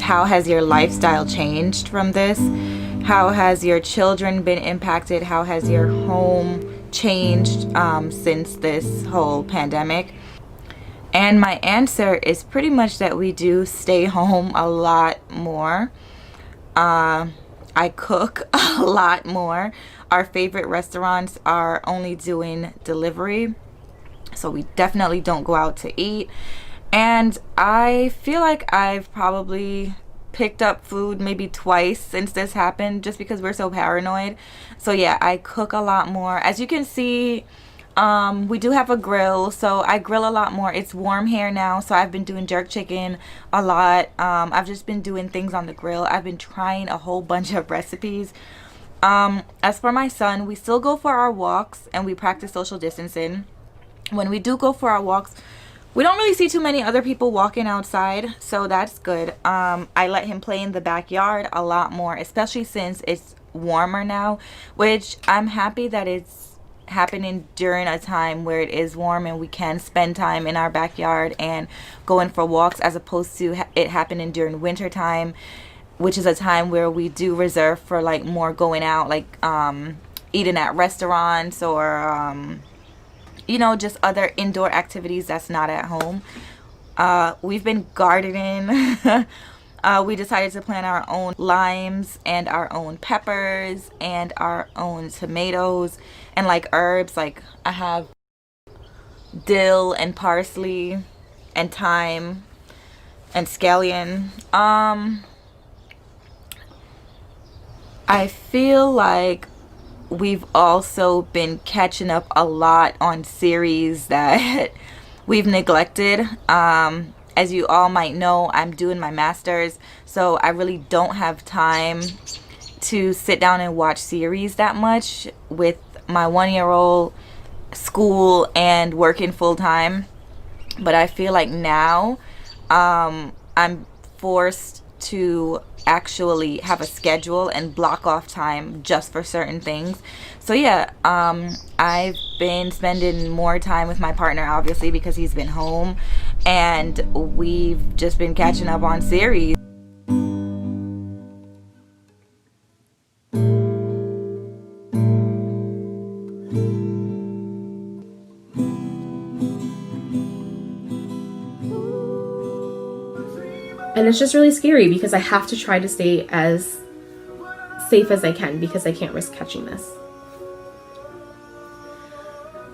How has your lifestyle changed from this? How has your children been impacted? How has your home changed since this whole pandemic? And my answer is pretty much that we do stay home a lot more. I cook a lot more. Our favorite restaurants are only doing delivery, so we definitely don't go out to eat. And I feel like I've probably picked up food maybe twice since this happened, just because we're so paranoid. So yeah, I cook a lot more. As you can see, we do have a grill, so I grill a lot more. It's warm here now, so I've been doing jerk chicken a lot. I've just been doing things on the grill. I've been trying a whole bunch of recipes. As for my son, we still go for our walks and we practice social distancing. When we do go for our walks, we don't really see too many other people walking outside, so that's good. I let him play in the backyard a lot more, especially since it's warmer now, which I'm happy that it's happening during a time where it is warm and we can spend time in our backyard and going for walks, as opposed to it happening during winter time, which is a time where we do reserve for like more going out, like eating at restaurants or you know, just other indoor activities that's not at home. We've been gardening. We decided to plant our own limes and our own peppers and our own tomatoes and like herbs. Like I have dill and parsley and thyme and scallion. I feel like we've also been catching up a lot on series that we've neglected. As you all might know, I'm doing my master's, so I really don't have time to sit down and watch series that much with my 1-year-old, school, and working full-time. But I feel like now I'm forced to actually have a schedule and block off time just for certain things. So yeah, I've been spending more time with my partner, obviously, because he's been home, and we've just been catching up on series. And it's just really scary because I have to try to stay as safe as I can because I can't risk catching this.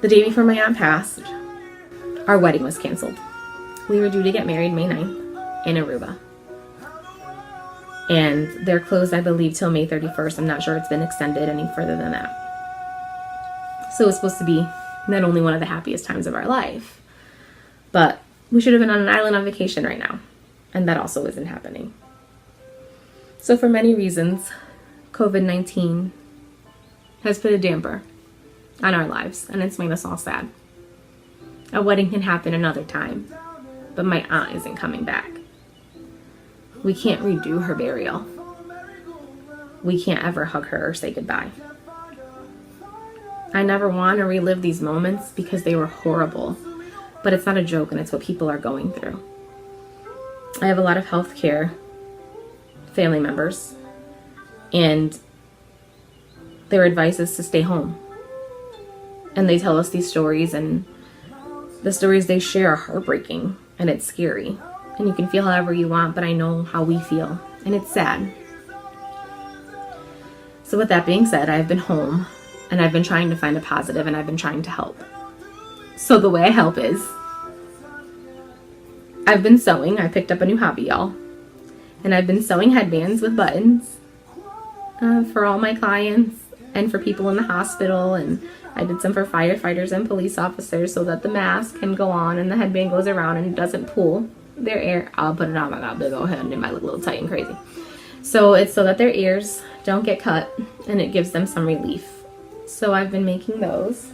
The day before my aunt passed, our wedding was canceled. We were due to get married May 9th in Aruba. And they're closed, I believe, till May 31st. I'm not sure it's been extended any further than that. So it's supposed to be not only one of the happiest times of our life, but we should have been on an island on vacation right now. And that also isn't happening. So for many reasons, COVID-19 has put a damper on our lives, and it's made us all sad. A wedding can happen another time, but my aunt isn't coming back. We can't redo her burial. We can't ever hug her or say goodbye. I never want to relive these moments because they were horrible, but it's not a joke and it's what people are going through. I have a lot of healthcare family members, and their advice is to stay home. And they tell us these stories, and the stories they share are heartbreaking, and it's scary. And you can feel however you want, but I know how we feel, and it's sad. So with that being said, I've been home, and I've been trying to find a positive, and I've been trying to help. So the way I help is, I've been sewing. I picked up a new hobby, y'all. And I've been sewing headbands with buttons for all my clients. and for people in the hospital, and I did some for firefighters and police officers so that the mask can go on and the headband goes around and it doesn't pull their ear. I'll put it on, my god, big old head, and it might look a little tight and crazy. So it's so that their ears don't get cut and it gives them some relief. So I've been making those,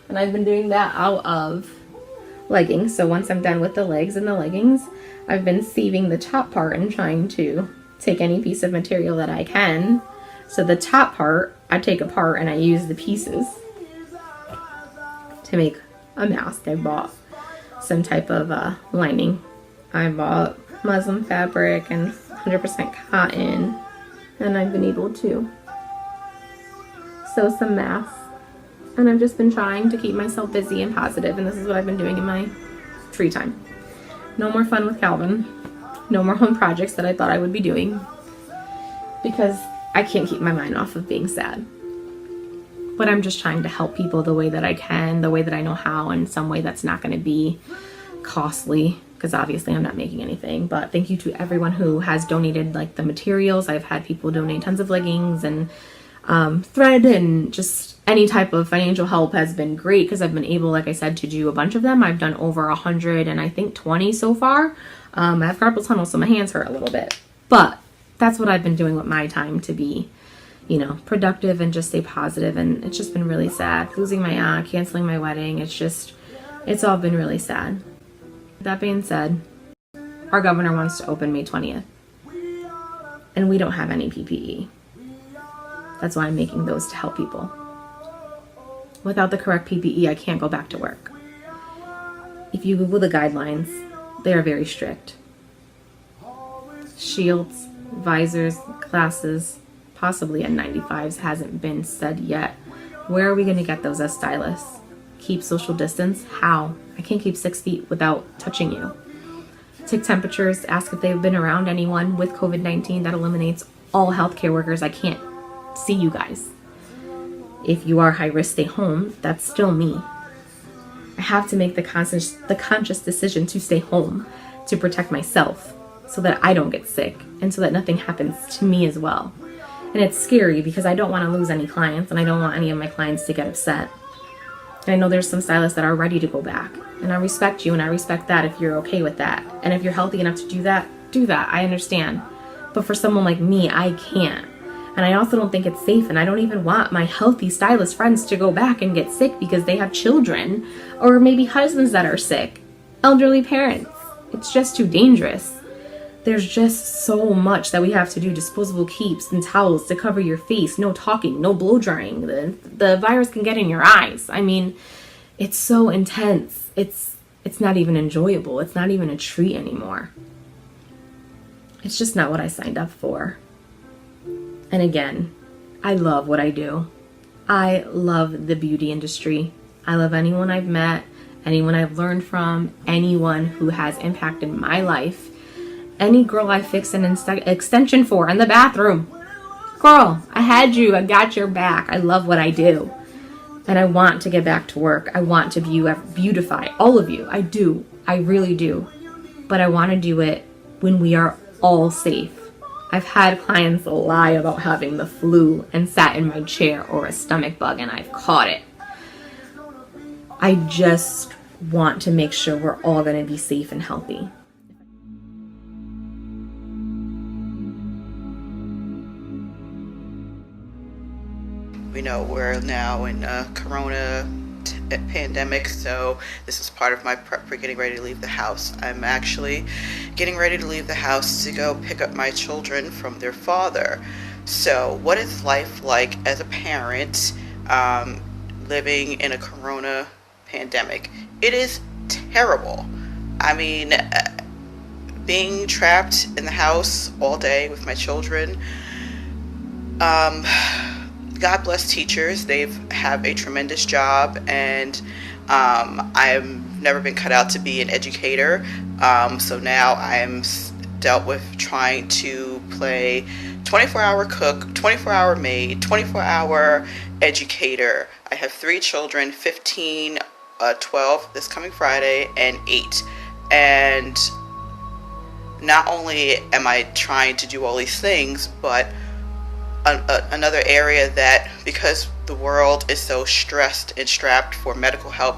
and I've been doing that out of leggings. So once I'm done with the legs and the leggings, I've been sieving the top part and trying to take any piece of material that I can. So the top part I take apart and I use the pieces to make a mask. I bought some type of lining. I bought muslin fabric and 100% cotton, and I've been able to sew some masks. And I've just been trying to keep myself busy and positive, and this is what I've been doing in my free time. No more fun with Calvin. No more home projects that I thought I would be doing, because I can't keep my mind off of being sad. But I'm just trying to help people the way that I can, the way that I know how, in some way that's not going to be costly, because obviously I'm not making anything. But thank you to everyone who has donated like the materials. I've had people donate tons of leggings and thread, and just any type of financial help has been great, because I've been able, like I said, to do a bunch of them. I've done over 100 and I think 20 so far. I have carpal tunnel, so my hands hurt a little bit, but that's what I've been doing with my time to be, you know, productive and just stay positive. And it's just been really sad losing my aunt, canceling my wedding. It's all been really sad. That being said, our governor wants to open May 20th, and we don't have any PPE. That's why I'm making those to help people. Without the correct PPE, I can't go back to work. If you Google the guidelines, they are very strict. Shields, visors, glasses, possibly N95s hasn't been said yet. Where are we going to get those as stylists? Keep social distance? How? I can't keep 6 feet without touching you. Take temperatures, ask if they've been around anyone with COVID-19. That eliminates all healthcare workers. I can't see you guys. If you are high risk, stay home. That's still me. I have to make the conscious decision to stay home to protect myself, so that I don't get sick and so that nothing happens to me as well. And it's scary because I don't want to lose any clients, and I don't want any of my clients to get upset. And I know there's some stylists that are ready to go back, and I respect you, and I respect that if you're okay with that. And if you're healthy enough to do that, do that. I understand. But for someone like me, I can't. And I also don't think it's safe, and I don't even want my healthy stylist friends to go back and get sick because they have children, or maybe husbands that are sick, elderly parents. It's just too dangerous. There's just so much that we have to do. Disposable keeps and towels to cover your face, no talking, no blow drying. The virus can get in your eyes. I mean, it's so intense. It's not even enjoyable. It's not even a treat anymore. It's just not what I signed up for. And again, I love what I do. I love the beauty industry. I love anyone I've met, anyone I've learned from, anyone who has impacted my life. Any girl I fixed an extension for in the bathroom. Girl, I had you. I got your back. I love what I do. And I want to get back to work. I want to beautify all of you. I do. I really do. But I want to do it when we are all safe. I've had clients lie about having the flu and sat in my chair, or a stomach bug, and I've caught it. I just want to make sure we're all going to be safe and healthy. We know we're now in a corona pandemic, so this is part of my prep for getting ready to leave the house. I'm actually getting ready to leave the house to go pick up my children from their father. So what is life like as a parent living in a corona pandemic? It is terrible. I mean, being trapped in the house all day with my children, God bless teachers. They have a tremendous job, and I've never been cut out to be an educator. So now I'm dealt with trying to play 24-hour cook, 24-hour maid, 24-hour educator. I have 3 children, 15, 12 this coming Friday, and 8. And not only am I trying to do all these things, but another area that, because the world is so stressed and strapped for medical help,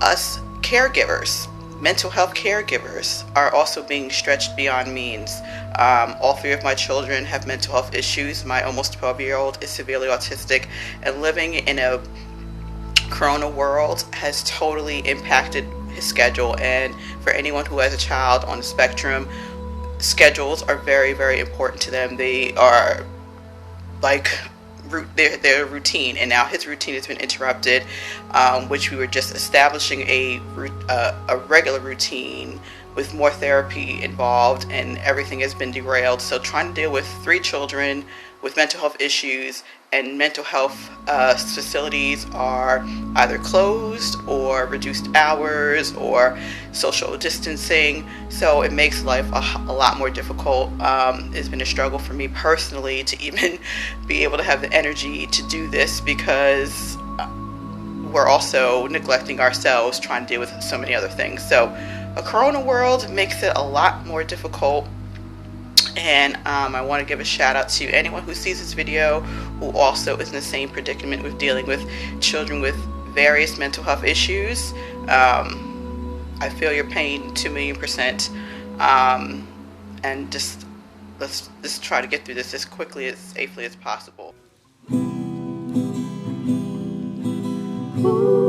us caregivers, mental health caregivers, are also being stretched beyond means. All three of my children have mental health issues. My almost 12-year-old is severely autistic, and living in a corona world has totally impacted his schedule. And for anyone who has a child on the spectrum, schedules are very, very important to them. They are like their routine, and now his routine has been interrupted, which we were just establishing a regular routine with more therapy involved, and everything has been derailed. So trying to deal with 3 children with mental health issues, and mental health facilities are either closed or reduced hours or social distancing, so it makes life a lot more difficult. It's been a struggle for me personally to even be able to have the energy to do this, because we're also neglecting ourselves trying to deal with so many other things. So a corona world makes it a lot more difficult. And I want to give a shout out to anyone who sees this video who also is in the same predicament with dealing with children with various mental health issues. I feel your pain 2,000,000%. And let's just try to get through this as quickly, as safely as possible. Ooh.